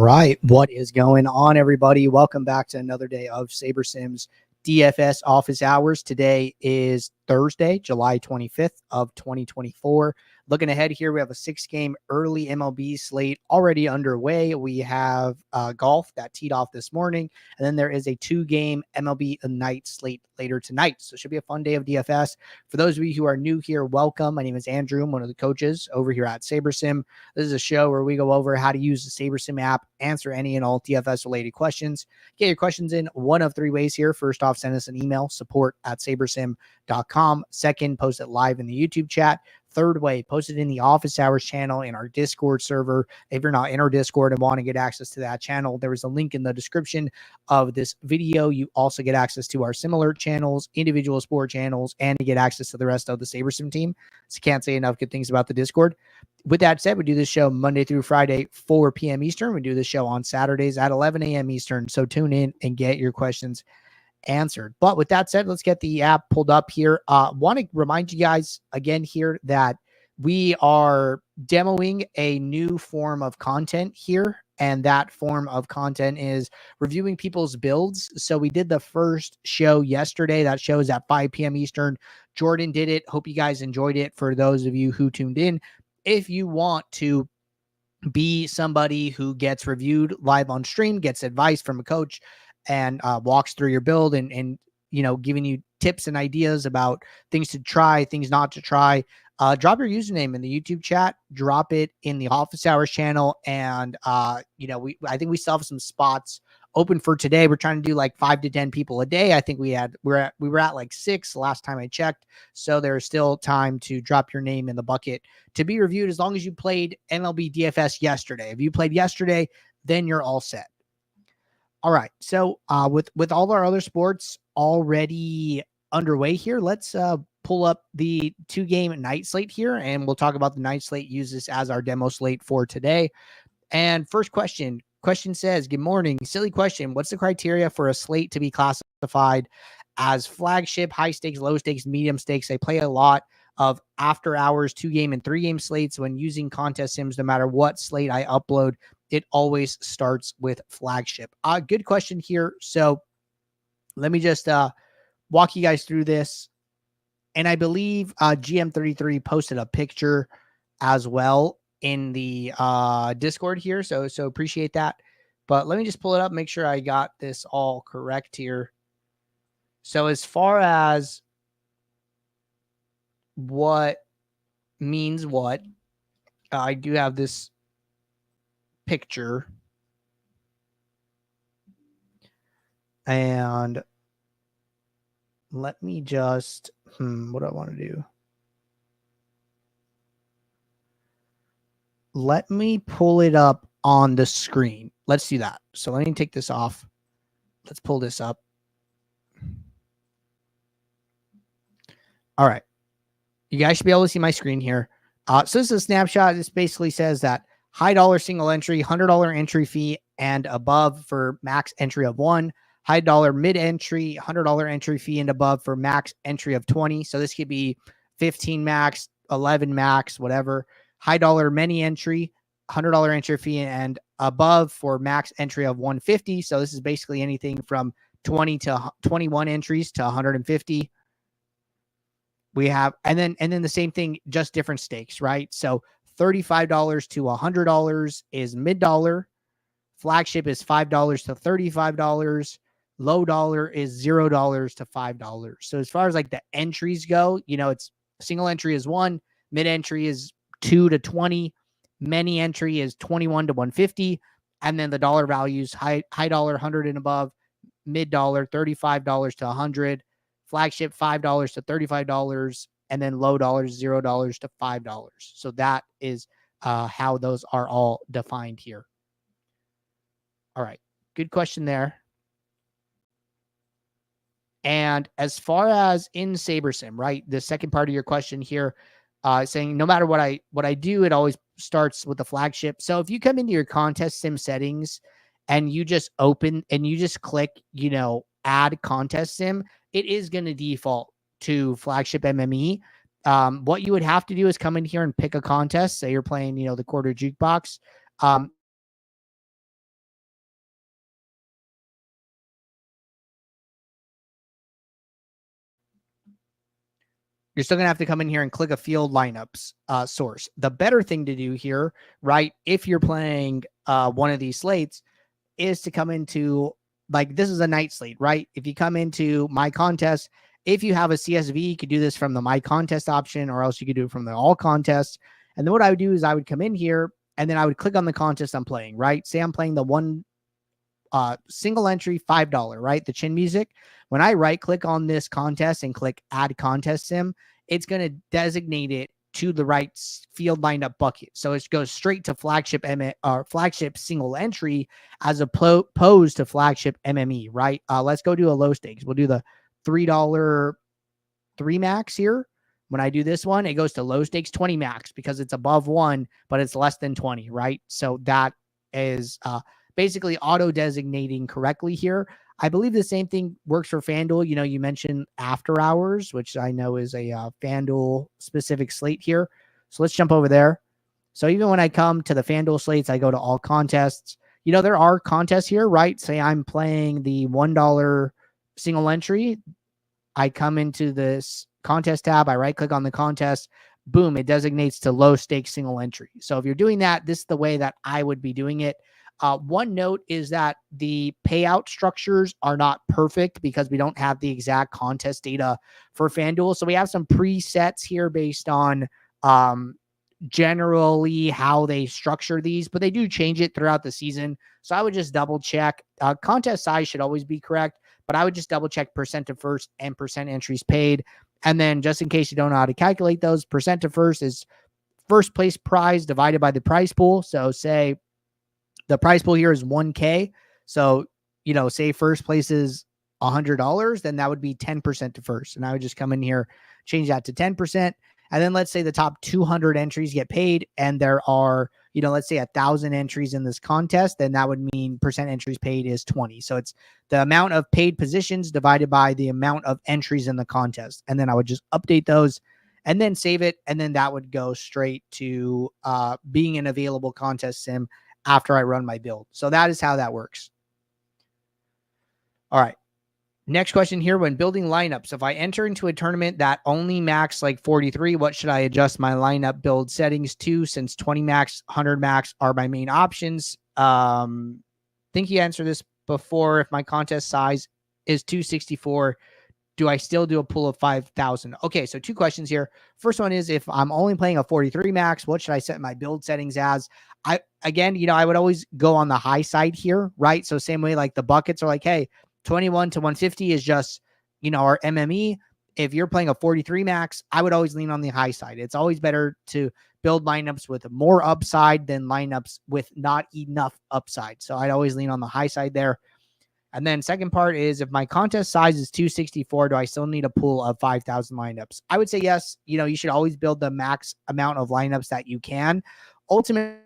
right. What is going on, everybody? Welcome back to another day of SaberSim's DFS office hours. Today is Thursday, July 25th of 2024. Looking ahead here, we have a 6-game early MLB slate already underway. We have golf that teed off this morning, and then there is a 2-game MLB night slate later tonight. So it should be a fun day of DFS. For those of you who are new here, welcome. My name is Andrew. I'm one of the coaches over here at SaberSim. This is a show where we go over how to use the SaberSim app, answer any and all DFS-related questions. Get your questions in one of 3 ways here. First off, send us an email, support@sabersim.com. Second, post it live in the YouTube chat. Third way, post it in the office hours channel in our Discord server. If you're not in our Discord and want to get access to that channel, there is a link in the description of this video. You also get access to our similar channels, individual sport channels, and to get access to the rest of the SaberSim team. So can't say enough good things about the Discord. With that said, we do this show Monday through Friday, 4 p.m. Eastern. We do this show on Saturdays at 11 a.m. Eastern. So tune in and get your questions answered. But with that said, let's get the app pulled up here. Want to remind you guys again here that we are demoing a new form of content here. And that form of content is reviewing people's builds. So we did the first show yesterday. That show is at 5 p.m. Eastern. Jordan did it. Hope you guys enjoyed it. For those of you who tuned in, if you want to be somebody who gets reviewed live on stream, gets advice from a coach, and walks through your build and giving you tips and ideas about things to try, things not to try, drop your username in the YouTube chat, drop it in the office hours channel, and I think we still have some spots open for today. We're trying to do like 5 to 10 people a day. I think we were at like 6 last time I checked. So there's still time to drop your name in the bucket to be reviewed as long as you played MLB DFS yesterday. If you played yesterday, then you're all set. All right. So with all our other sports already underway here, let's pull up the 2-game night slate here, and we'll talk about the night slate. Use this as our demo slate for today. And first question says, good morning. Silly question. What's the criteria for a slate to be classified as flagship, high stakes, low stakes, medium stakes? I play a lot of after hours, 2-game and 3-game slates. When using contest sims, no matter what slate I upload, it always starts with flagship. Good question here. So let me just walk you guys through this. And I believe GM33 posted a picture as well in the Discord here. So appreciate that. But let me just pull it up, make sure I got this all correct here. So as far as what means what, I do have this picture. And let me just, what do I want to do? Let me pull it up on the screen. Let's do that. So let me take this off. Let's pull this up. All right. You guys should be able to see my screen here. So this is a snapshot. This basically says that high dollar single entry, $100 entry fee and above for max entry of 1. High dollar mid entry, $100 entry fee and above for max entry of 20. So this could be 15 max, 11 max, whatever. High dollar many entry, $100 entry fee and above for max entry of 150. So this is basically anything from 20 to 21 entries to 150. We have, and then the same thing, just different stakes, right? So $35 to $100 is mid dollar. Flagship is $5 to $35. Low dollar is $0 to $5. So as far as like the entries go, it's single entry is 1, mid entry is 2 to 20, many entry is 21 to 150, and then the dollar values high dollar 100 and above, mid dollar $35 to 100, flagship $5 to $35, and then low dollars $0 to $5. So that is how those are all defined here. All right, good question there. And as far as in SaberSim, right, the second part of your question here, saying no matter what I do, it always starts with the flagship. So if you come into your contest sim settings and you just open and you just click, add contest sim, it is going to default to flagship MME. What you would have to do is come in here and pick a contest. Say you're playing, the quarter jukebox. you're still going to have to come in here and click a field lineups source. The better thing to do here, right, if you're playing one of these slates, is to come into, like, this is a night slate, right? If you come into my contest, if you have a CSV, you could do this from the my contest option, or else you could do it from the all contests. And then what I would do is I would come in here and then I would click on the contest I'm playing, right? Say I'm playing the one single entry $5, right? The chin music. When I right click on this contest and click add contest sim, it's going to designate it to the right field lineup bucket. So it goes straight to flagship single entry as opposed to flagship MME, right? Let's go do a low stakes. We'll do the $3 3 max here. When I do this one, it goes to low stakes 20 max because it's above 1, but it's less than 20, right? So that is basically auto designating correctly here. I believe the same thing works for FanDuel. You know, you mentioned after hours, which I know is a FanDuel specific slate here. So let's jump over there. So even when I come to the FanDuel slates, I go to all contests. You know, there are contests here, right? Say I'm playing the $1 single entry. I come into this contest tab. I right click on the contest. Boom, it designates to low stakes single entry. So if you're doing that, this is the way that I would be doing it. One note is that the payout structures are not perfect because we don't have the exact contest data for FanDuel. So we have some presets here based on generally how they structure these, but they do change it throughout the season. So I would just double check. Contest size should always be correct, but I would just double check percent to first and percent entries paid. And then just in case you don't know how to calculate those, percent to first is first place prize divided by the prize pool. So say the prize pool here is 1K. So, you know, say first place is $100, then that would be 10% to first. And I would just come in here, change that to 10%. And then let's say the top 200 entries get paid and there are, you know, let's say 1,000 entries in this contest, then that would mean percent entries paid is 20. So it's the amount of paid positions divided by the amount of entries in the contest. And then I would just update those and then save it. And then that would go straight to being an available contest sim after I run my build. So that is how that works. All right. Next question here. When building lineups, if I enter into a tournament that only max like 43, what should I adjust my lineup build settings to, since 20 max, 100 max are my main options? Think you answered this before. If my contest size is 264, do I still do a pool of 5,000? Okay, so two questions here. First one is, if I'm only playing a 43 max, what should I set my build settings as? Again, you know, I would always go on the high side here, right? So same way like the buckets are like, hey, 21 to 150 is just, you know, our MME. If you're playing a 43 max, I would always lean on the high side. It's always better to build lineups with more upside than lineups with not enough upside. So I'd always lean on the high side there. And then second part is, if my contest size is 264, do I still need a pool of 5,000 lineups? I would say yes. You know, you should always build the max amount of lineups that you can. Ultimately,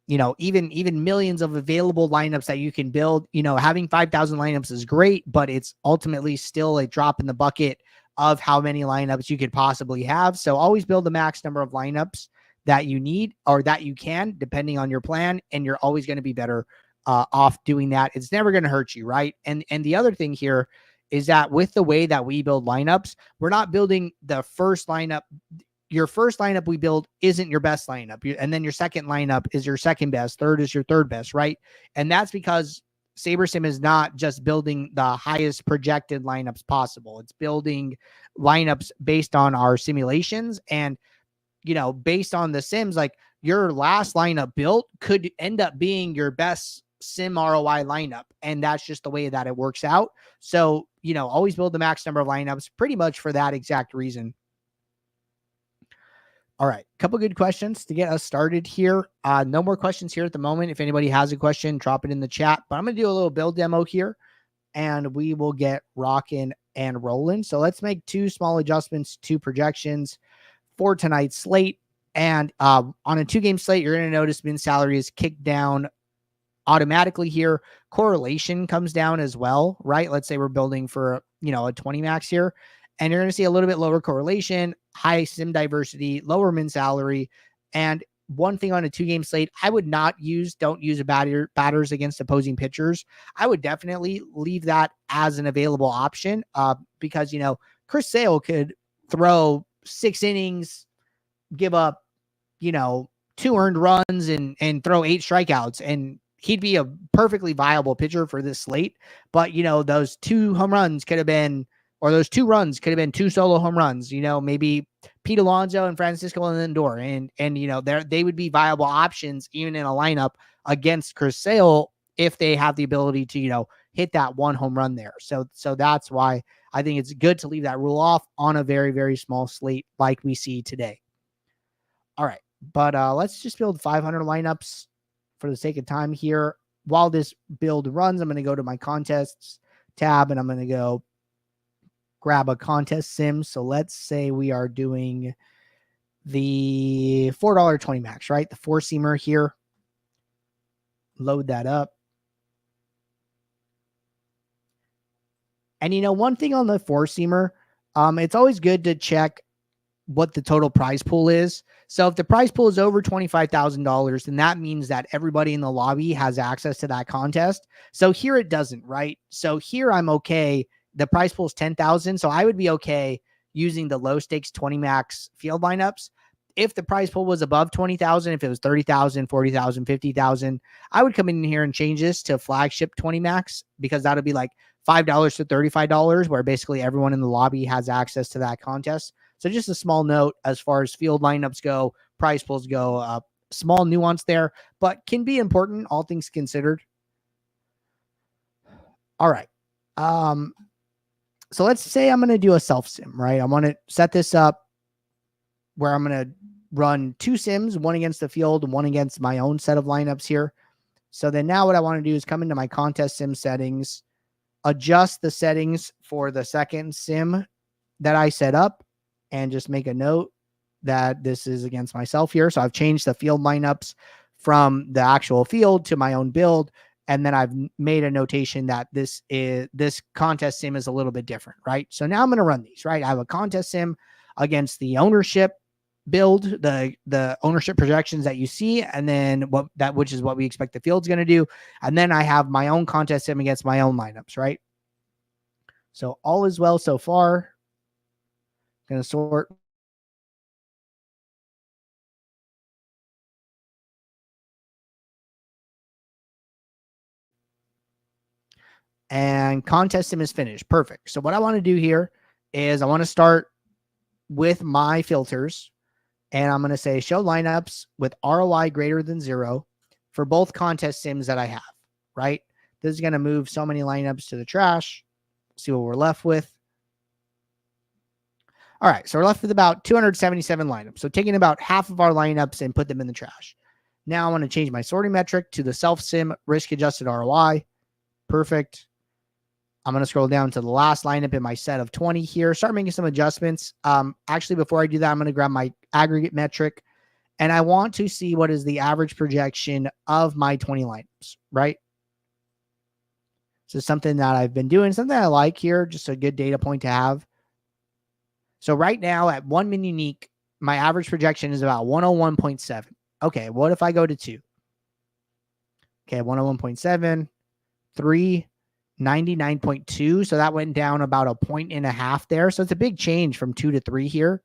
you know, even millions of available lineups that you can build. You know, having 5,000 lineups is great, but it's ultimately still a drop in the bucket of how many lineups you could possibly have. So always build the max number of lineups that you need or that you can, depending on your plan, and you're always going to be better off doing that. It's never going to hurt you, right? And the other thing here is that with the way that we build lineups, we're not building the first lineup. Your first lineup we build isn't your best lineup. And then your second lineup is your second best. Third is your third best, right? And that's because SaberSim is not just building the highest projected lineups possible. It's building lineups based on our simulations and, you know, based on the sims, like your last lineup built could end up being your best sim ROI lineup. And that's just the way that it works out. So, you know, always build the max number of lineups pretty much for that exact reason. All right. Couple good questions to get us started here. No more questions here at the moment. If anybody has a question, drop it in the chat. But I'm going to do a little build demo here, and we will get rocking and rolling. So let's make two small adjustments to projections for tonight's slate. And on a 2-game slate, you're going to notice min salary is kicked down automatically here. Correlation comes down as well, right? Let's say we're building for, you know, a 20 max here. And you're going to see a little bit lower correlation, high sim diversity, lower min salary. And one thing on a 2-game slate, I would don't use batters against opposing pitchers. I would definitely leave that as an available option because, Chris Sale could throw 6 innings, give up, 2 earned runs and throw 8 strikeouts, and he'd be a perfectly viable pitcher for this slate. But, those 2 home runs could have been, or those 2 runs could have been 2 solo home runs, maybe Pete Alonso and Francisco Lindor. And they would be viable options even in a lineup against Chris Sale if they have the ability to, hit that 1 home run there. So that's why I think it's good to leave that rule off on a very, very small slate like we see today. All right. But let's just build 500 lineups for the sake of time here. While this build runs, I'm going to go to my contests tab and I'm going to go grab a contest sim. So let's say we are doing the $4.20 max, right? The 4-seamer here. Load that up. And one thing on the 4-seamer, it's always good to check what the total prize pool is. So if the prize pool is over $25,000, then that means that everybody in the lobby has access to that contest. So here it doesn't, right? So here I'm okay. The prize pool is 10,000. So I would be okay using the low stakes 20 max field lineups. If the prize pool was above 20,000, if it was 30,000, 40,000, 50,000, I would come in here and change this to flagship 20 max, because that'll be like $5 to $35, where basically everyone in the lobby has access to that contest. So just a small note as far as field lineups go, prize pools go, small nuance there, but can be important, all things considered. All right. So let's say I'm going to do a self sim, right? I want to set this up where I'm going to run 2 sims, one against the field and one against my own set of lineups here. So then now what I want to do is come into my contest sim settings, adjust the settings for the second sim that I set up, and just make a note that this is against myself here. So I've changed the field lineups from the actual field to my own build. And then I've made a notation that this contest sim is a little bit different, right? So now I'm going to run these, right? I have a contest sim against the ownership build, the ownership projections that you see, and then which is what we expect the field's going to do. And then I have my own contest sim against my own lineups, right? So all is well so far. Going to sort. And contest sim is finished. Perfect. So what I want to do here is I want to start with my filters, and I'm going to say show lineups with ROI greater than 0 for both contest sims that I have, right? This is going to move so many lineups to the trash. See what we're left with. All right, so we're left with about 277 lineups. So taking about half of our lineups and put them in the trash. Now I want to change my sorting metric to the self-sim risk-adjusted ROI. Perfect. I'm going to scroll down to the last lineup in my set of 20 here. Start making some adjustments. Actually, before I do that, I'm going to grab my aggregate metric, and I want to see what is the average projection of my 20 lineups, right? So something that I've been doing, something I like here, just a good data point to have. So right now at 1 min unique, my average projection is about 101.7. Okay, what if I go to 2? Okay, 101.7, 3, 99.2. So that went down about 1.5 points there. So it's a big change from 2 to 3 here.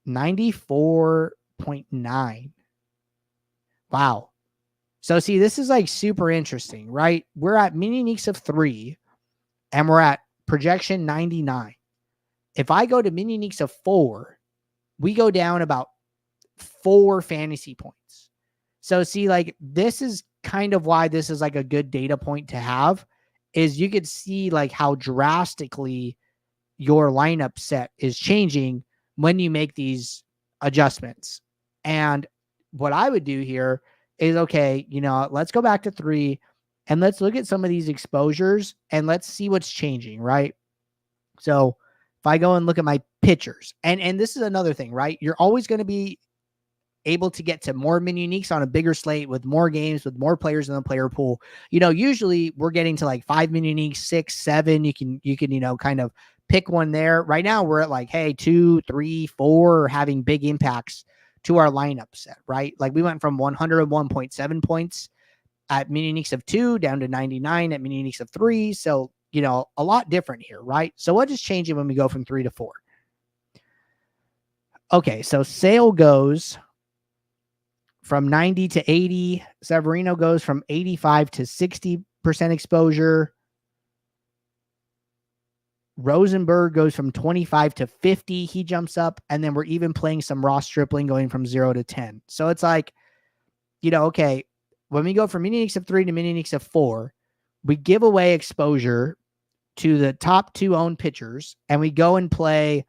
94.9. Wow. So see, this is like super interesting, right? We're at min uniques of 3 and we're at projection 99. If I go to min uniques of 4, we go down about 4 fantasy points. So see, like, this is kind of why this is like a good data point to have, is you could see like how drastically your lineup set is changing when you make these adjustments. And what I would do here is, okay, let's go back to 3 and let's look at some of these exposures and let's see what's changing, right? So if I go and look at my pitchers, and this is another thing, right? You're always going to be able to get to more min uniques on a bigger slate with more games, with more players in the player pool. Usually we're getting to like 5 min uniques, 6, 7. You can, kind of pick one there. Right now we're at like, hey, 2, 3, 4 are having big impacts to our lineup set, right? Like we went from 101.7 points at mini uniques of 2 down to 99 at mini uniques of 3. So, you know, a lot different here, right? So what is changing when we go from 3 to 4? Okay, so Sale goes from 90 to 80. Severino goes from 85 to 60% exposure. Rosenberg goes from 25 to 50. He jumps up. And then we're even playing some Ross Stripling going from 0 to 10. So it's like, you know, okay, when we go from mini uniques of 3 to mini uniques of 4, we give away exposure to the top 2 owned pitchers, and we go and play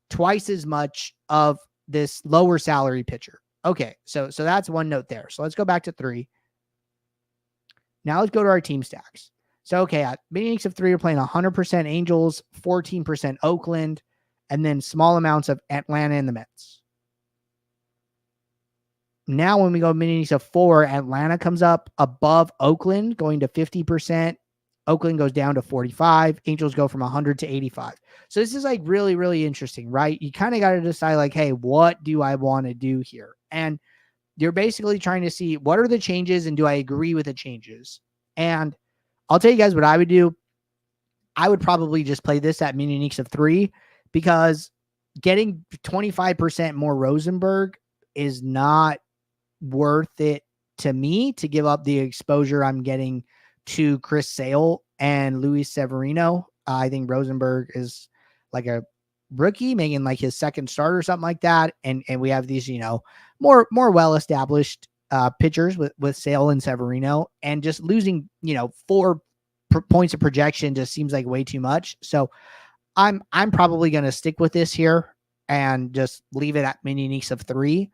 twice as much of this lower salary pitcher. Okay, so that's one note there. So let's go back to 3. Now let's go to our team stacks. So, okay, at mini uniques of 3, we're playing 100% Angels, 14% Oakland, and then small amounts of Atlanta and the Mets. Now when we go mini uniques of 4, Atlanta comes up above Oakland, going to 50%. Oakland goes down to 45. Angels go from 100 to 85. So this is like really, really interesting, right? You kind of got to decide like, hey, what do I want to do here? And you're basically trying to see what are the changes and do I agree with the changes? And I'll tell you guys what I would do. I would probably just play this at mini uniques of 3 because getting 25% more Rosenberg is not worth it to me to give up the exposure I'm getting to Chris Sale and Luis Severino. I think Rosenberg is like a rookie making like his second start or something like that. And we have these, you know, more well-established pitchers with Sale and Severino, and just losing, you know, 4 points of projection just seems like way too much. So I'm probably going to stick with this here and just leave it at mini uniques of 3.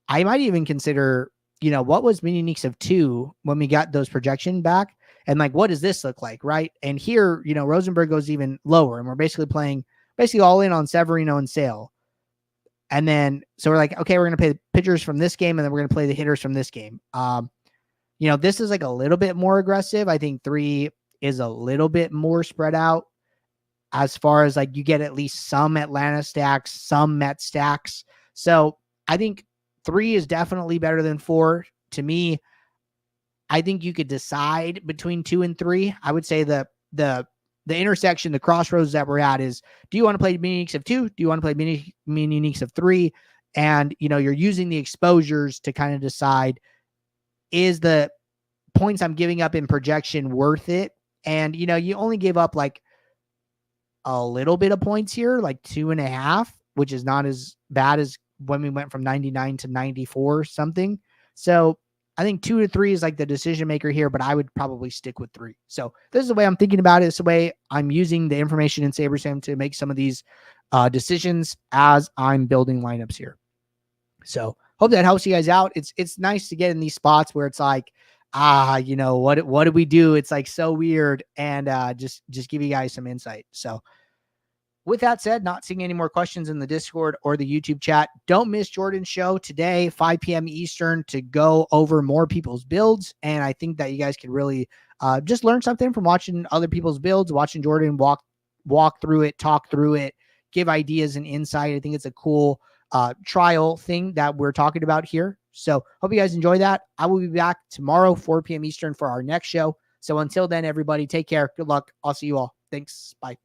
I might even consider, you know, what was mini uniques of 2 when we got those projection back, and like, what does this look like? Right. And here, you know, Rosenberg goes even lower, and we're basically playing all in on Severino and Sale. And then, so we're like, okay, we're going to play the pitchers from this game, and then we're going to play the hitters from this game. You know, this is like a little bit more aggressive. I think 3 is a little bit more spread out as far as like you get at least some Atlanta stacks, some Met stacks. So I think 3 is definitely better than 4. To me, I think you could decide between 2 and 3. I would say the intersection, the crossroads that we're at is, do you want to play mini uniques of 2? Do you want to play mini uniques of 3? And, you know, you're using the exposures to kind of decide, is the points I'm giving up in projection worth it? And, you know, you only gave up like a little bit of points here, like 2.5, which is not as bad as when we went from 99 to 94 something. So I think 2 to 3 is like the decision maker here, but I would probably stick with 3. So this is the way I'm thinking about it. It's the way I'm using the information in SaberSim to make some of these decisions as I'm building lineups here. So hope that helps you guys out. It's nice to get in these spots where it's like, you know, what do we do? It's like so weird, and just give you guys some insight. So with that said, not seeing any more questions in the Discord or the YouTube chat. Don't miss Jordan's show today, 5 p.m. Eastern, to go over more people's builds. And I think that you guys can really just learn something from watching other people's builds, watching Jordan walk through it, talk through it, give ideas and insight. I think it's a cool trial thing that we're talking about here. So hope you guys enjoy that. I will be back tomorrow, 4 p.m. Eastern, for our next show. So until then, everybody, take care. Good luck. I'll see you all. Thanks. Bye.